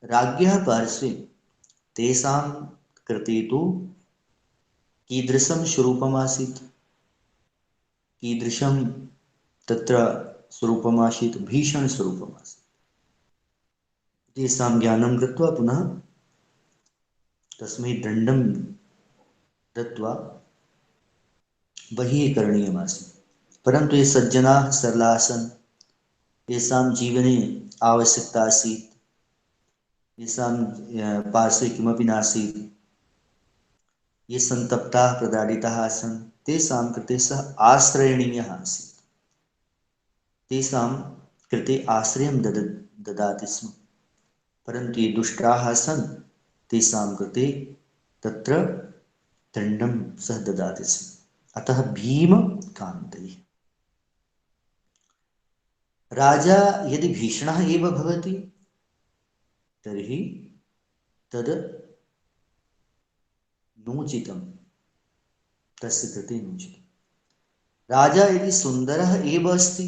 राज्ञः पार्श्वे तेषां कृते तु कीदृशं स्वरूपम् आसीत्? कीदृशं तत्र स्वरूपम् आसीत्? भीषणस्वरूपम् आसीत्। तेषां ज्ञानं कृत्वा पुनः तस्मै दण्डं दत्वा बहिः करणीयमासीत्। परन्तु ये सज्जनाः सरलाः आसन्, येषां जीवने आवश्यकता आसीत्, येषां पार्श्वे किमपि नासीत्, ये सन्तप्ताः प्रताडिताः आसन्, तेषां कृते सः आश्रयणीयः आसीत्। तेषां कृते आश्रयं ददाति स्म। परन्तु ये दुष्टाः आसन् तेषां कृते तत्र दण्डं सः ददाति स्म। अतः भीमकान्तैः। राजा यदि भीषणः एव भवति तर्हि तद् नोचितं, तस्य कृते नोचितं। राजा यदि सुन्दरः एव अस्ति,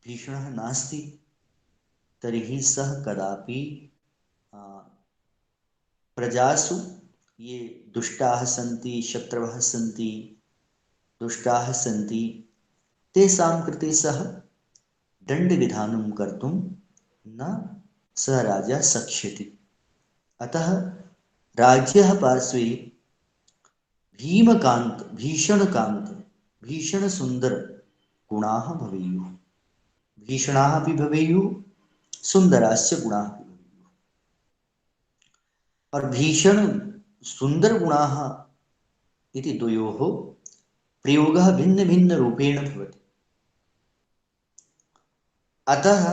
भीषणः नास्ति, तर्हि सः कदापि प्रजासु ये दुष्टाः सन्ति, शत्रवः सन्ति, दुष्टाः सन्ति, तेषां कृते सः दण्डविधानं कर्तुं न सः राजा शक्ष्यति। अतः राज्यः पार्श्वे भीमकान्त, भीषणकान्त, भीषणसुन्दर गुणाः भवेयुः। भीषणाः अपि भवेयुः, सुन्दराश्च गुणाः अपि भवेयुः। और भीषण सुन्दर गुणाः इति द्वयोः प्रयोगः भिन्नभिन्नरूपेण भवति। अतः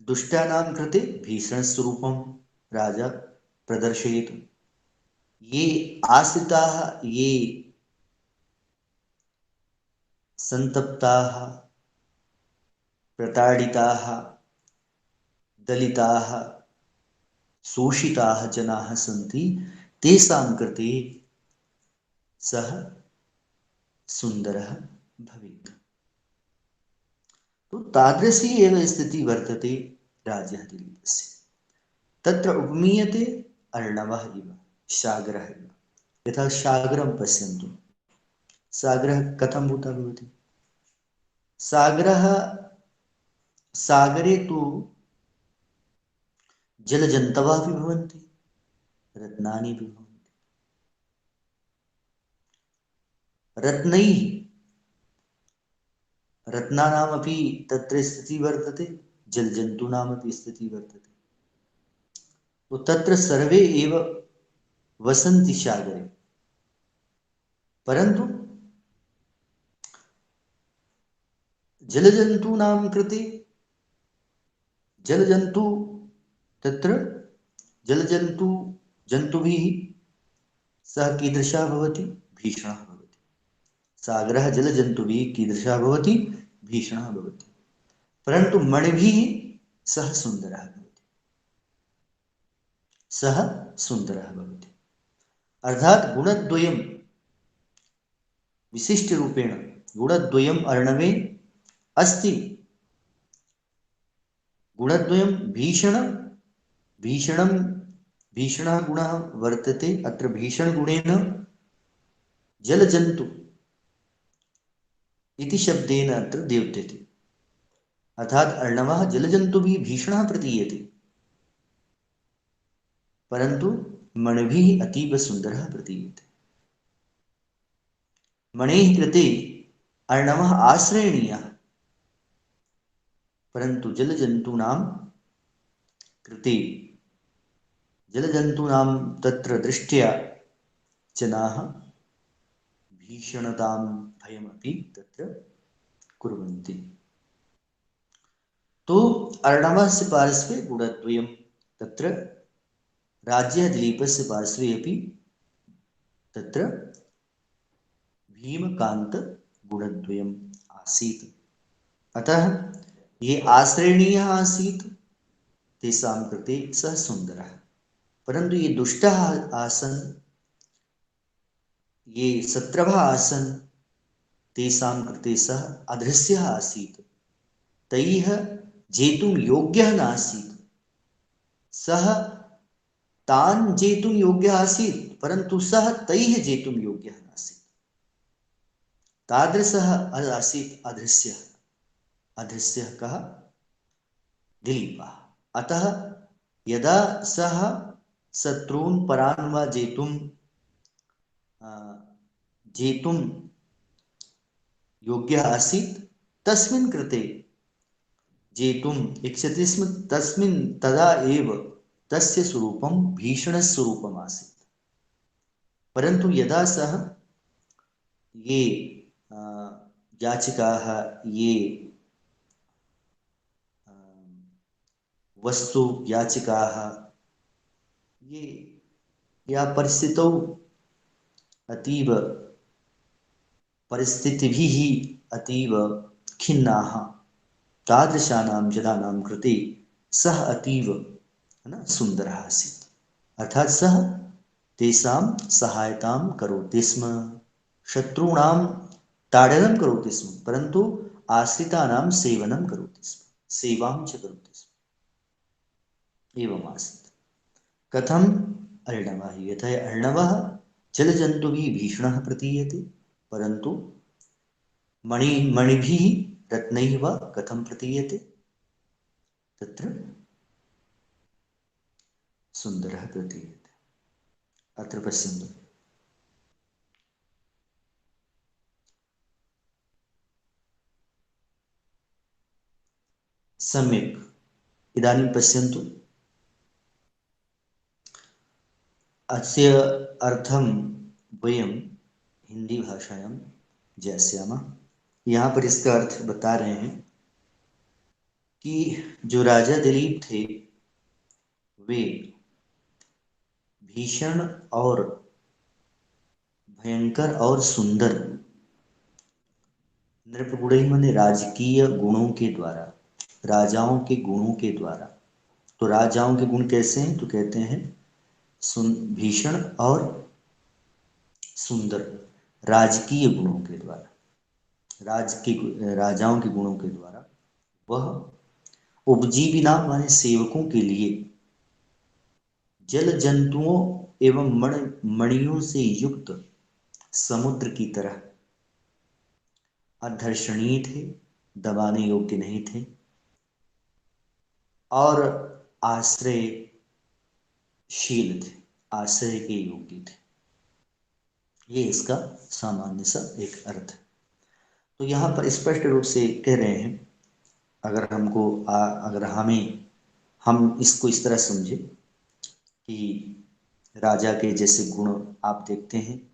दुष्टानां कृते भीषणस्वरूपं राजा प्रदर्शयितु, ये आश्रिताः, ये सन्तप्ताः, प्रताडिताः, दलिताः, शोषिताः जनाः सन्ति, तेषां कृते सः सुन्दरः भवेत्। तो तादृशी एव स्थितिः वर्तते राजः दिलीपस्य। तत्र उपमीयते अर्णवः इव, सागरः इव। यथा सागरं पश्यन्तु, सागरः कथं भूतः भवति? सागरः, सागरे तु जलजन्तवः अपि भवन्ति, रत्नानि अपि भवन्ति। रत्नैः, रत्नानामपि तत्र स्थितिः वर्तते, जलजन्तूनामपि स्थितिः वर्तते। तो तत्र सर्वे एव वसन्ति सागरे, परन्तु जलजन्तूनां कृते जलजन्तु तत्र जलजन्तुभिः सः कीदृशः भवति? भीषणः भवति। सागरः जलजन्तुभिः कीदृशः भवति? भीषणः भवति। परन्तु मणिभिः सः सुन्दरः भवति। सः सुन्दरः भवति। अर्थात् गुणद्वयं विशिष्टरूपेण गुणद्वयम् अर्णवे अस्ति। गुणद्वयं भीषणः गुणः वर्तते। अत्र भीषणगुणेन जलजन्तु इति शब्देन अत्र द्योत्यते। अर्थात् अर्णवः जलजन्तुभिः भीषणः प्रतीयते, परन्तु मणिभिः अतीव सुन्दरः प्रतीयते। मणेः कृते अर्णवः आश्रयणीयः, परन्तु जलजन्तूनां कृते जलजन्तूनां तत्र दृष्ट्या जनाः भीषणतां भयमपि तत्र कुर्वन्ति। तो अर्णवस्य पार्श्वे गुणद्वयं, तत्र राज्यदिलीपस्य पार्श्वे अपि तत्र भीमकान्तगुणद्वयम् आसीत्। अतः ये आश्रयणीयः आसीत् तेषां कृते सः सुन्दरः, परन्तु ये दुष्टः आसन्, ये शत्रवः आसन्, तेषां कृते सः अदृश्यः आसीत्। तैः जेतुं योग्यः नासीत्। सः तान् जेतुं योग्यः आसीत्, परन्तु सः तैः जेतुं योग्यः नासीत्। तादृशः आसीत् अदृश्यः। अदृश्यः कः? दिलीपः। अतः यदा सः शत्रून् परान् वा जेतुं योग्यः आसीत्, तस्मिन् कृते जेतुम् इच्छति स्म, तदा एव तस्य स्वरूपं भीषणस्वरूपम् आसीत्। परन्तु यदा सः ये याचिकाः, ये वस्तु याचिकाः, ये या परिस्थितौ अतीव परिस्थितिभिः अतीव खिन्नाः, तादृशानां जनानां कृते सः अतीव सुन्दरः आसीत्। अर्थात् सः तेषां सहायतां करोति स्म, शत्रूणां ताडनं करोति स्म, परन्तु आश्रितानां सेवनं करोति स्म, सेवां च करोति स्म। एवम् आसीत्। कथम्? अर्णवः। यथा अर्णवः जलजन्तुभिः भीषणः प्रतीयते, परन्तु मणिभिः रत्नैः वा कथं प्रतीयते? तत्र सुन्दरः प्रतीयते। अत्र पश्यन्तु, सम्यक्। इदानीं पश्यन्तु, अस्य अर्थं वयं हिंदी भाषायां ज्ञास्यामः। यहाँ पर इसका अर्थ बता रहे हैं कि जो राजा दिलीप थे वे भीषण और भयंकर और सुंदर नृपगुणै माने राजकीय गुणों के द्वारा, राजाओं के गुणों के द्वारा। तो राजाओं के गुण कैसे हैं? तो कहते हैं भीषण और सुंदर राजकीय गुणों के द्वारा, राजाओं के गुणों के द्वारा वह उपजीविका माने सेवकों के लिए जल जंतुओं एवं मणियों से युक्त समुद्र की तरह अधर्षणीय थे, दबाने योग्य नहीं थे और आश्रयशील थे, आश्रय के योग्य थे। ये इसका सामान्य सा एक अर्थ है। तो यहाँ पर स्पष्ट रूप से कह रहे हैं, अगर हम इसको इस तरह समझे कि राजा के जैसे गुण आप देखते हैं,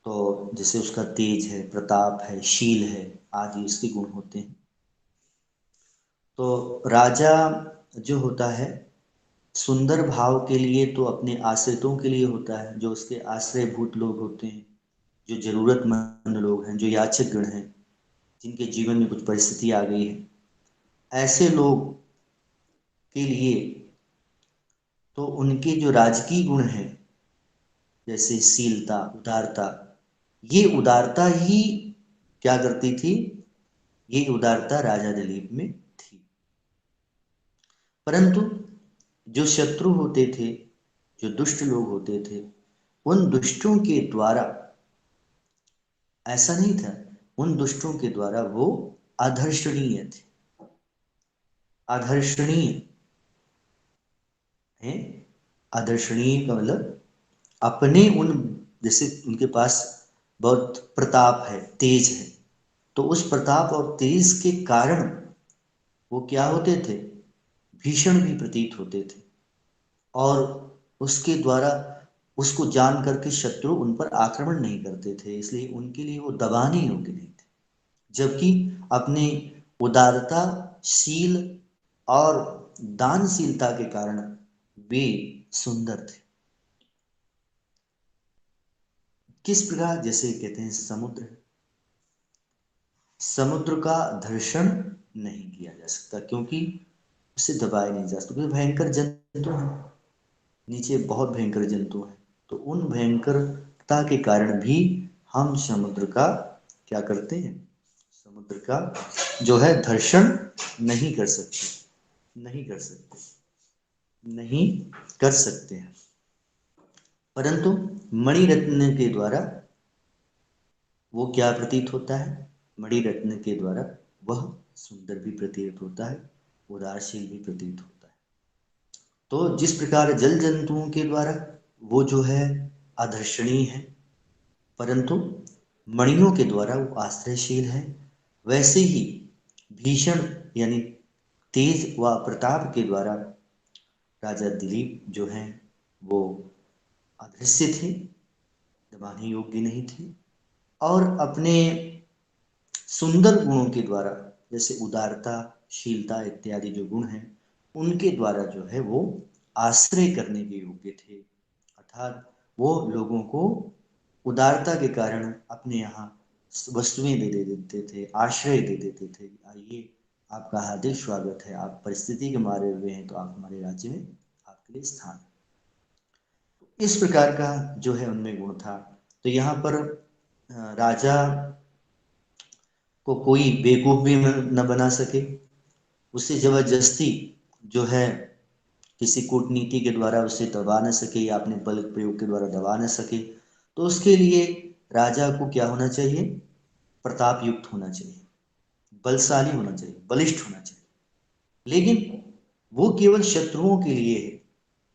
तो जैसे उसका तेज है, प्रताप है, शील है आदि उसके गुण होते हैं। तो राजा जो होता है सुंदर भाव के लिए तो अपने आश्रितों के लिए होता है, जो उसके आश्रयभूत लोग होते हैं, जो जरूरतमंद लोग हैं, जो याचक गण हैं, जिनके जीवन में कुछ परिस्थिति आ गई है, ऐसे लोग के लिए तो उनके जो राजकीय गुण हैं, जैसे शीलता, उदारता, ये उदारता ही क्या करती थी, ये उदारता राजा दिलीप में थी। परंतु जो शत्रु होते थे, जो दुष्ट लोग होते थे, उन दुष्टों के द्वारा ऐसा नहीं था, उन दुष्टों के द्वारा वो अधर्षणीय थे। अधर्षणीय है, अधर्षणीय का मतलब अपने उन, जैसे उनके पास बहुत प्रताप है, तेज है, तो उस प्रताप और तेज के कारण वो क्या होते थे, भीषण भी प्रतीत होते थे, और उसके द्वारा उसको जान करके शत्रु उन पर आक्रमण नहीं करते थे, इसलिए उनके लिए वो दबाने योग्य नहीं थे। जबकि अपने उदारता, शील और दानशीलता के कारण वे सुंदर थे। किस प्रकार, जैसे कहते हैं समुद्र, समुद्र का दर्शन नहीं किया जा सकता क्योंकि उसे दबाया नहीं जा सकता, क्योंकि भयंकर जंतु हैं, नीचे बहुत भयंकर जंतु हैं, तो उन भयंकरता के कारण भी हम समुद्र का क्या करते हैं, समुद्र का जो है दर्शन नहीं कर सकते, नहीं कर सकते, नहीं कर सकते हैं। परंतु मणिरत्न के द्वारा वो क्या प्रतीत होता है, मणिरत्न के द्वारा वह सुंदर भी प्रतीत होता है, उदारशील भी प्रतीत होता है। तो जिस प्रकार जल जंतुओं के द्वारा वो जो है आदर्शनीय है, परंतु मणियों के द्वारा वो आश्रयशील है, वैसे ही भीषण यानी तेज व प्रताप के द्वारा राजा दिलीप जो हैं वो अदृश्य थे, दबाने योग्य नहीं थे, और अपने सुंदर गुणों के द्वारा, जैसे उदारता, शीलता इत्यादि जो गुण हैं, उनके द्वारा जो है वो आश्रय करने के योग्य थे, अर्थात वो लोगों को उदारता के कारण अपने यहाँ वस्तुएं दे देते थे, आश्रय दे देते थे, आइए आपका हार्दिक स्वागत है, आप परिस्थिति के मारे हुए हैं तो आप हमारे राज्य में, आपके लिए स्थान। इस प्रकार का जो है उनमें गुण था। तो यहाँ पर राजा को कोई बेवकूफ भी न बना सके, उसे जबरदस्ती जो है किसी कूटनीति के द्वारा उसे दबा न सके, या अपने बल प्रयोग के द्वारा दबा न सके, तो उसके लिए राजा को क्या होना चाहिए, प्रताप युक्त होना चाहिए, बलशाली होना चाहिए, बलिष्ठ होना चाहिए। लेकिन वो केवल शत्रुओं के लिए है,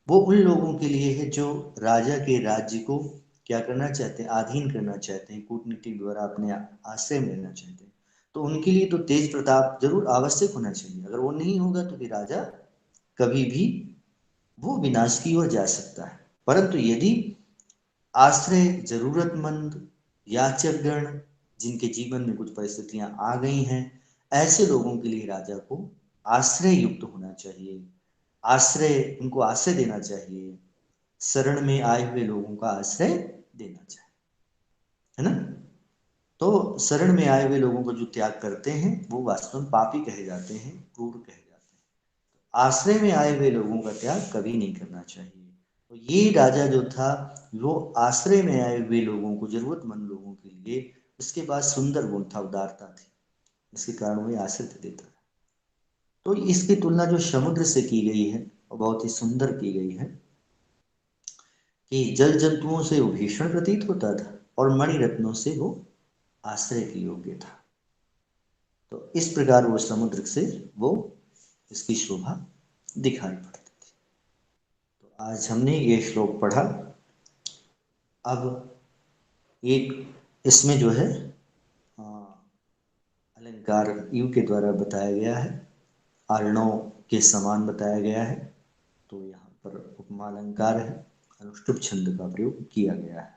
वो उन लोगों के लिए है जो राजा के राज्य को क्या करना चाहते हैं, अधीन करना चाहते हैं, कूटनीति द्वारा अपने आश्रय में लेना चाहते हैं, तो उनके लिए तो तेज प्रताप जरूर आवश्यक होना चाहिए। अगर वो नहीं होगा तो फिर राजा कभी भी वो विनाश की ओर जा सकता है। परंतु यदि आश्रय जरूरतमंद याचकगण, जिनके जीवन में कुछ परिस्थितियां आ गई हैं, ऐसे लोगों के लिए राजा को आश्रय युक्त होना चाहिए, आश्रय, उनको आश्रय देना चाहिए, शरण में आए हुए लोगों का आश्रय देना चाहिए, है ना। तो शरण में आए हुए लोगों को जो त्याग करते हैं वो वास्तव में पापी कहे जाते हैं, क्रूर कहे जाते हैं। आश्रय में आए हुए लोगों का त्याग कभी नहीं करना चाहिए। तो ये राजा जो था वो आश्रय में आए हुए लोगों को, जरूरतमंद लोगों के लिए उसके पास सुंदर गुण था, उदारता थी, इसके कारण वो आश्रय देता था। तो इसकी तुलना जो समुद्र से की गई है वो बहुत ही सुंदर की गई है कि जल जंतुओं से वो भीषण प्रतीत होता था और मणिरत्नों से वो आश्रय के योग्य था। तो इस प्रकार वो समुद्र से वो इसकी शोभा दिखाई पड़ती थी। तो आज हमने ये श्लोक पढ़ा। अब एक इसमें जो है अलंकार यू के द्वारा बताया गया है, आर्णव के समान बताया गया है, तो यहाँ पर उपमा अलंकार है, अनुष्टुप छंद का प्रयोग किया गया है।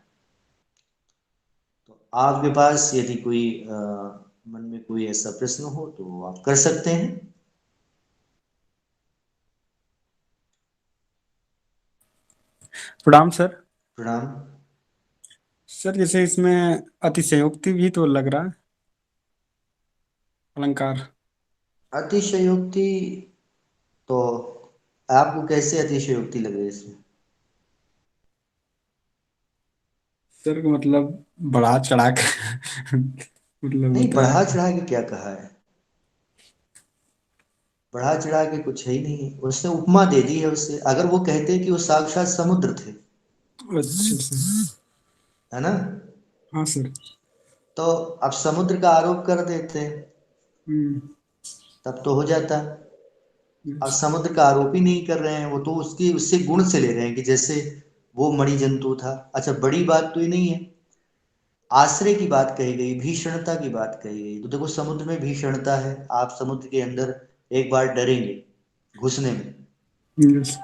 तो आपके पास यदि कोई मन में कोई ऐसा प्रश्न हो तो आप कर सकते हैं। प्रणाम सर। प्रणाम। सर जैसे इसमें अतिशयोक्ति भी तो लग रहा है, अलंकार। अतिशयोक्ति तो आपको कैसे अतिशयोक्ति लग रही है इसमें? सर को मतलब बढ़ा चढ़ा के मतलब नहीं, होता बढ़ा है। चढ़ा के क्या कहा है? बढ़ा चढ़ा के कुछ है ही नहीं है, उसने उपमा दे दी है उससे। अगर वो कहते कि वो साक्षात समुद्र थे, अच्छा सर। है ना, हाँ सर। तो अब समुद्र का आरोप कर देते हैं, हम्म। तब तो हो जाता। अब yes, समुद्र का आरोप ही नहीं कर रहे हैं, वो तो उसकी उससे गुण से ले रहे हैं कि जैसे वो मणि जंतु था। अच्छा, बड़ी बात तो ये नहीं है, आश्रय की बात कही गई, भीषणता की बात कही गई। तो देखो, समुद्र में भीषणता है, आप समुद्र के अंदर एक बार डरेंगे घुसने में, yes,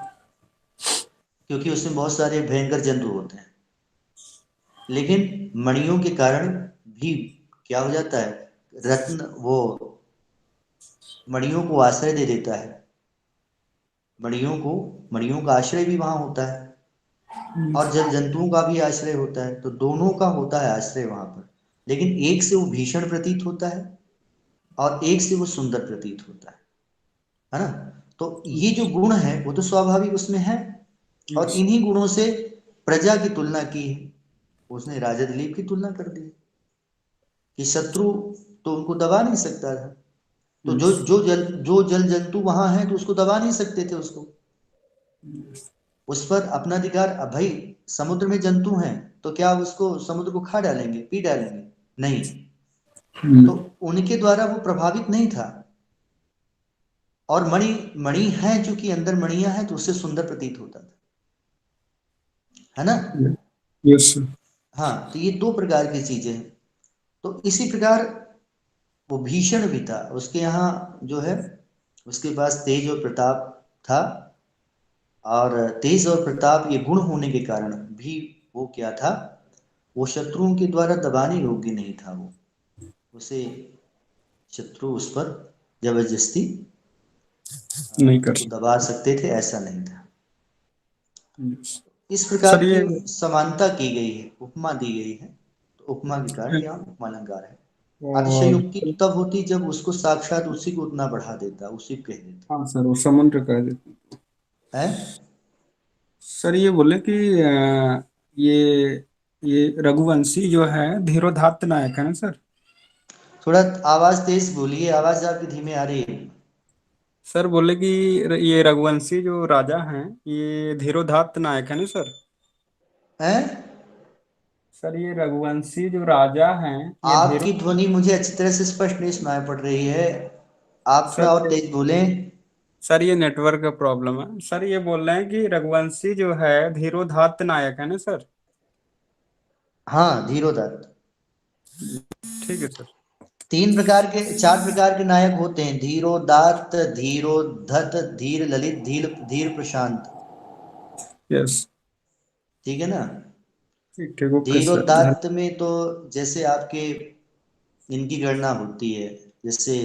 क्योंकि उसमें बहुत सारे भयंकर जंतु होते हैं। लेकिन मणियों के कारण भी क्या हो जाता है, रत्न वो मणियों को आश्रय दे देता है। मणियों का आश्रय भी वहां होता है, और yes, जल जंतुओं का भी आश्रय होता है, तो दोनों का होता है आश्रय वहां पर। लेकिन एक से वो भीषण प्रतीत होता है, और एक से वो सुंदर प्रतीत होता है ना। तो ये जो गुण है वो तो स्वाभाविक उसमें है, और yes, इन्हीं गुणों से प्रजा की तुलना की है। उसने राजा दिलीप की तुलना कर दी कि शत्रु तो उनको दबा नहीं सकता था, तो yes, जो जल जंतु वहां है तो उसको दबा नहीं सकते थे उसको, yes, उस पर अपना अधिकार। अब भाई, समुद्र में जंतु हैं, तो क्या उसको समुद्र को खा डालेंगे, पी डालेंगे? नहीं। तो हम्म, उनके द्वारा वो प्रभावित नहीं था। और मणि मणि है, चूंकि अंदर मणियां हैं तो उससे सुंदर प्रतीत होता था, है ना। yes, sir, हाँ, तो ये दो प्रकार की चीजें हैं। तो इसी प्रकार वो भीषण भी था, उसके यहाँ जो है, उसके पास तेज और प्रताप था। और तेज और प्रताप ये गुण होने के कारण भी वो क्या था, वो शत्रुओं के द्वारा दबाने योग्य नहीं था। वो उसे शत्रु उस पर जबरदस्ती नहीं कर उसको सकते। दबा सकते थे, ऐसा नहीं था। yes. इस प्रकार सर ये की समानता की गई है, उपमा दी गई है। तो उपमा के कारण यहाँ उपमा अलंकार है। और अतिशयोक्ति तब होती जब उसको साक्षात उसी को उतना बढ़ा देता, उसी को कह देता हाँ सर, वो समुद्र कह देते। है। सर ये बोले कि ये रघुवंशी जो है धीरोधात्त नायक है ना सर। थोड़ा आवाज तेज बोलिए, आवाज आपकी धीमे आ रही है। सर बोले कि ये रघुवंशी जो राजा हैं ये धीरोधात्त नायक है ना सर। हैं? सर ये रघुवंशी जो राजा हैं ये धीरो। आपकी ध्वनि मुझे अच्छी तरह से स्पष्ट नहीं सुनाई पड़ रही है, आप थोड़ा सर और तेज बोलें। सर ये नेटवर्क का प्रॉब्लम है सर। ये बोल रहे हैं कि रघुवंशी जो है धीरोधात्त नायक है ना सर। हाँ, धीरोदत्त। ठीक है सर। तीन प्रकार के, चार प्रकार के नायक होते हैं: धीरोदात्त, धीरोधत, धीर ललित, धीर धीर प्रशांत। यस। ठीक है ना। ठीक ठीक, ओके सर, धन्यवाद। धीरोदात्त में तो जैसे आपके इनकी गणना होती है, जैसे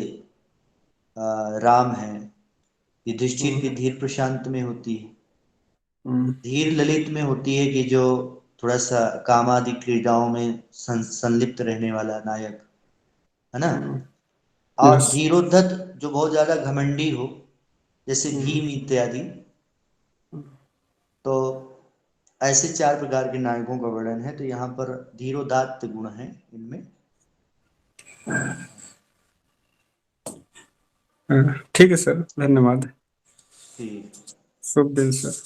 राम है, युधिष्ठिर की धीर प्रशांत में होती है। हम्म, धीर ललित में होती है कि जो थोड़ा सा कामादि क्रीडाओं में संलिप्त रहने वाला नायक, है ना। और यस। धीरोद्धत जो बहुत ज्यादा घमंडी हो, जैसे भीम इत्यादि। तो ऐसे चार प्रकार के नायकों का वर्णन है, तो यहाँ पर धीरोदात्त गुण है इनमें। ठीक है सर, धन्यवाद। ठीक। शुभ दिन सर।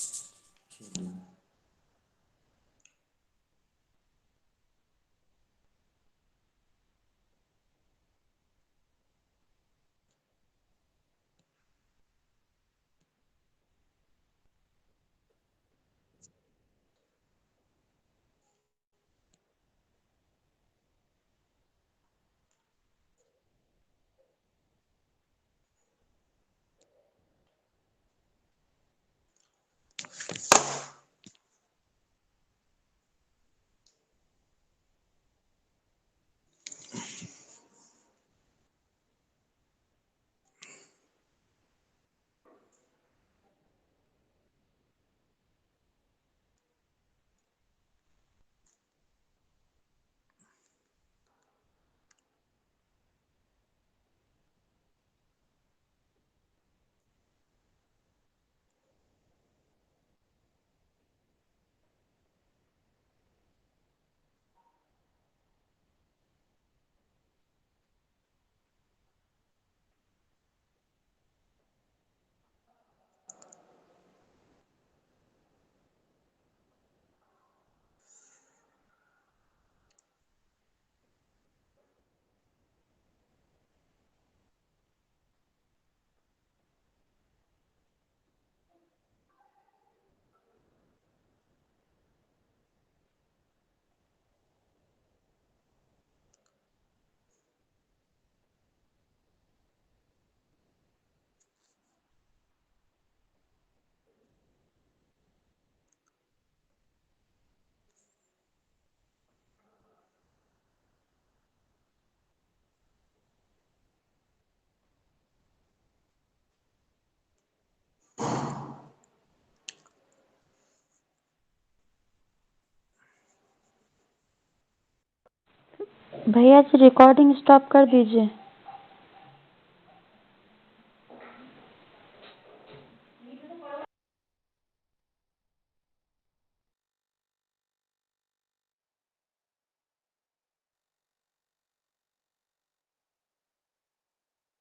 भैया जी रिकॉर्डिंग स्टॉप कर दीजिए।